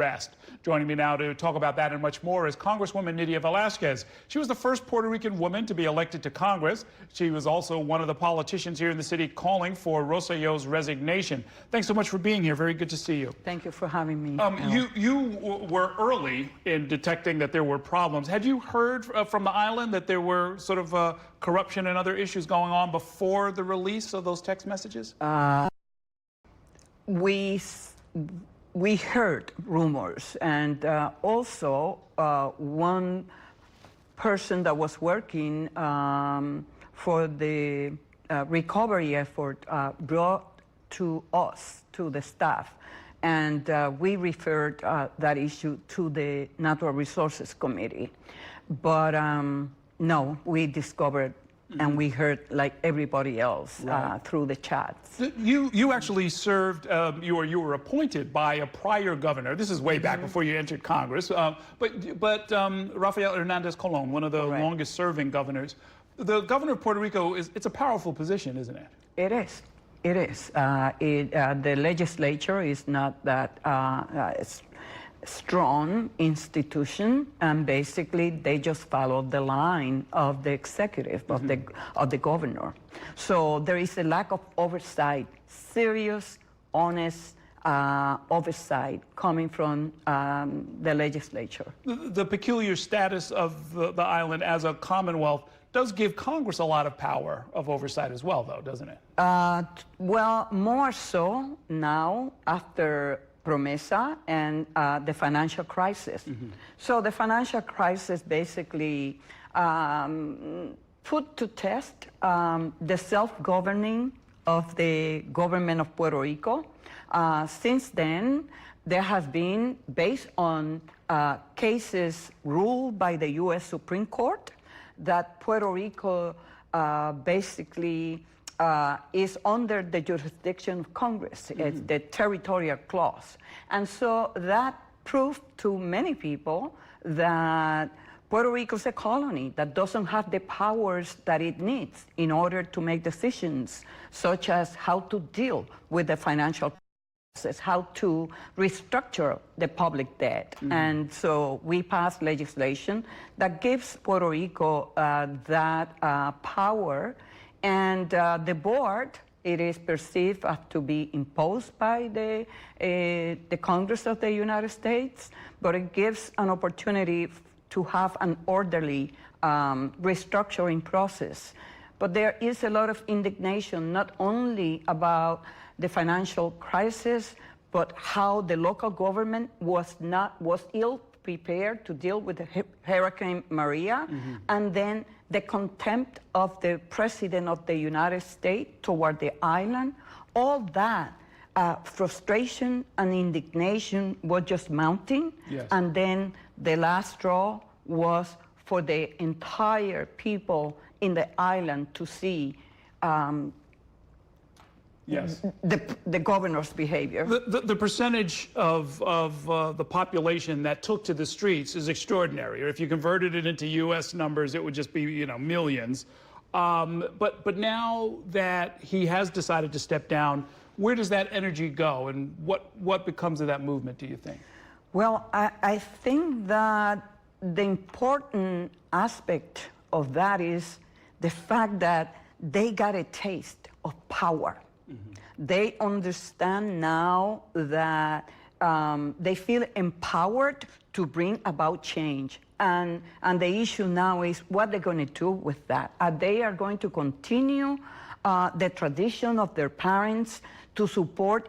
unrest. Joining me now to talk about that and much more is Congresswoman Nydia Velázquez. She was the first Puerto Rican woman to be elected to Congress. She was also one of the politicians here in the city calling for Rosselló's resignation. Thanks so much for being here. Very good to see you. Thank you for having me. You were early in detecting that there were problems. Had you heard from the island that there were sort of corruption and other issues going on before the release of those text messages? We heard rumors, and also one person that was working for the recovery effort brought to us, to the staff, and we referred that issue to the Natural Resources Committee. But no, we discovered and we heard like everybody else through the chats. You actually served, you were appointed by a prior governor. This is way back before you entered Congress. But Rafael Hernández Colón, one of the longest serving governors. The governor of Puerto Rico, it's a powerful position, isn't it? It is. It is. The legislature is not that strong institution, and basically they just follow the line of the executive, of the governor. So there is a lack of oversight, serious, honest oversight coming from the legislature. The peculiar status of the island as a commonwealth does give Congress a lot of power of oversight as well, though, doesn't it? Well, more so now after Promesa and the financial crisis. So the financial crisis basically put to test the self-governing of the government of Puerto Rico. Since then, there has been, based on cases ruled by the U.S. Supreme Court, that Puerto Rico basically is under the jurisdiction of Congress. It's the territorial clause. And so that proved to many people that Puerto Rico is a colony that doesn't have the powers that it needs in order to make decisions, such as how to deal with the financial crisis, how to restructure the public debt. And so we passed legislation that gives Puerto Rico that power. And the board, it is perceived as to be imposed by the Congress of the United States, but it gives an opportunity to have an orderly restructuring process. But there is a lot of indignation, not only about the financial crisis, but how the local government was ill prepared to deal with the Hurricane Maria, and then the contempt of the President of the United States toward the island. All that frustration and indignation was just mounting. And then the last straw was for the entire people in the island to see the governor's behavior. The percentage of the population that took to the streets is extraordinary. Or if you converted it into U.S. numbers, it would just be, millions. But now that he has decided to step down, where does that energy go, and what becomes of that movement, do you think? Well, I think that the important aspect of that is the fact that they got a taste of power. They understand now that they feel empowered to bring about change. And the issue now is what they're going to do with that. They are going to continue the tradition of their parents to support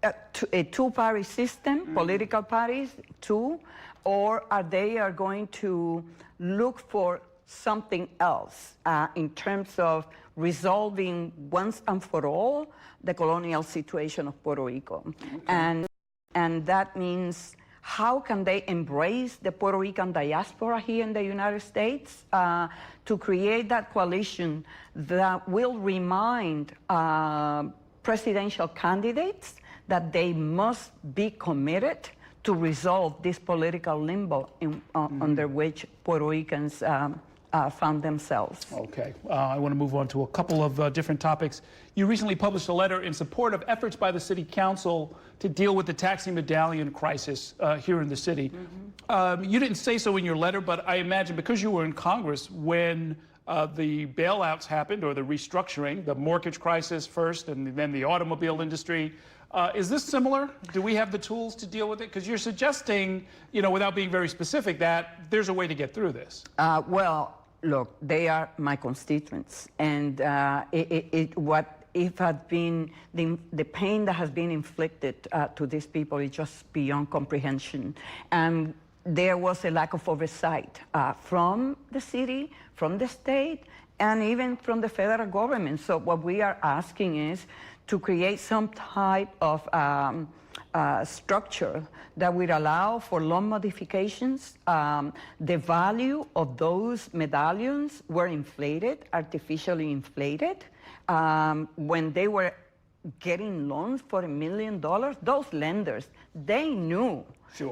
a two-party system, political parties, or are they going to look for something else in terms of resolving once and for all the colonial situation of Puerto Rico. And that means how can they embrace the Puerto Rican diaspora here in the United States to create that coalition that will remind presidential candidates that they must be committed to resolve this political limbo under which Puerto Ricans found themselves. Okay, I want to move on to a couple of different topics. You recently published a letter in support of efforts by the City Council to deal with the taxi medallion crisis here in the city. You didn't say so in your letter, but I imagine because you were in Congress when the bailouts happened, or the restructuring, the mortgage crisis first and then the automobile industry. Is this similar? Do we have the tools to deal with it? Because you're suggesting, without being very specific, that there's a way to get through this. Well, look, they are my constituents, and the pain that has been inflicted to these people is just beyond comprehension. And there was a lack of oversight from the city, from the state, and even from the federal government. So what we are asking is to create some type of structure that would allow for loan modifications. The value of those medallions were inflated, artificially inflated. When they were getting loans for $1 million, those lenders, they knew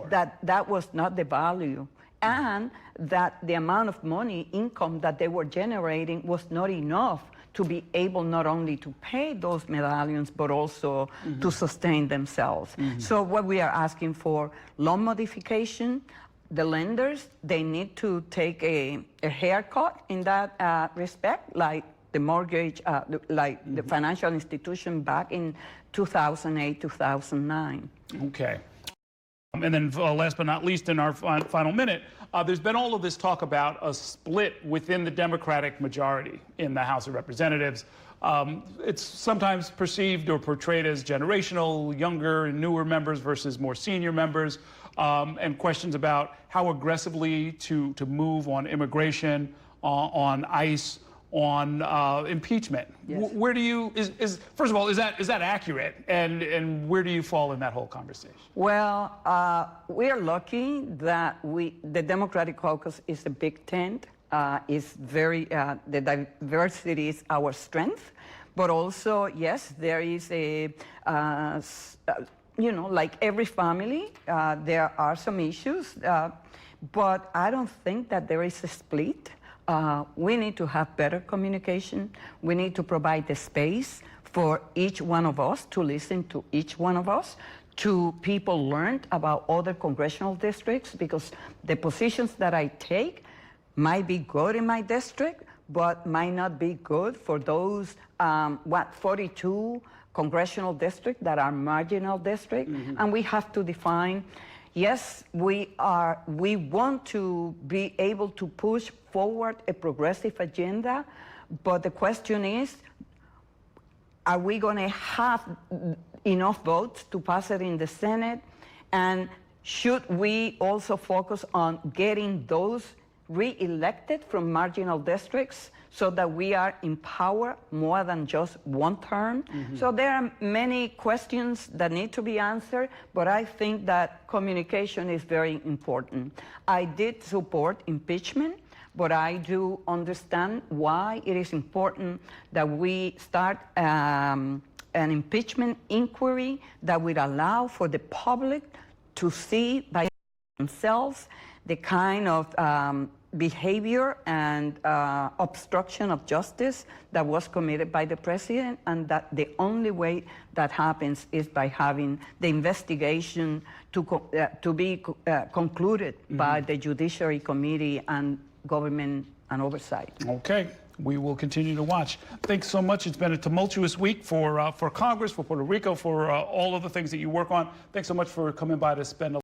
that that was not the value, and that the amount of money, income that they were generating was not enough to be able not only to pay those medallions, but also to sustain themselves. So what we are asking for, loan modification. The lenders, they need to take a haircut in that respect, like the mortgage, the financial institution back in 2008, 2009. Okay. And then last but not least, in our final minute, there's been all of this talk about a split within the Democratic majority in the House of Representatives. It's sometimes perceived or portrayed as generational, younger and newer members versus more senior members, and questions about how aggressively to move on immigration, on ICE, on impeachment. Yes. Where do you, first of all, is that accurate? And where do you fall in that whole conversation? Well, we are lucky that the Democratic caucus is a big tent. Is very, the diversity is our strength. But also, yes, there is like every family, there are some issues. But I don't think that there is a split. We need to have better communication. We need to provide the space for each one of us to listen to each one of us, to people learned about other congressional districts, because the positions that I take might be good in my district, but might not be good for those, 42 congressional districts that are marginal districts. And we have to define, yes, we want to be able to push forward a progressive agenda, but the question is, are we going to have enough votes to pass it in the Senate? And should we also focus on getting those re-elected from marginal districts so that we are in power more than just one term? So there are many questions that need to be answered, but I think that communication is very important. I did support impeachment, but I do understand why it is important that we start an impeachment inquiry that would allow for the public to see by themselves the kind of behavior and obstruction of justice that was committed by the president, and that the only way that happens is by having the investigation to be concluded by the Judiciary Committee and Government and Oversight. Okay. We will continue to watch. Thanks so much. It's been a tumultuous week for Congress, for Puerto Rico, for all of the things that you work on. Thanks so much for coming by to spend a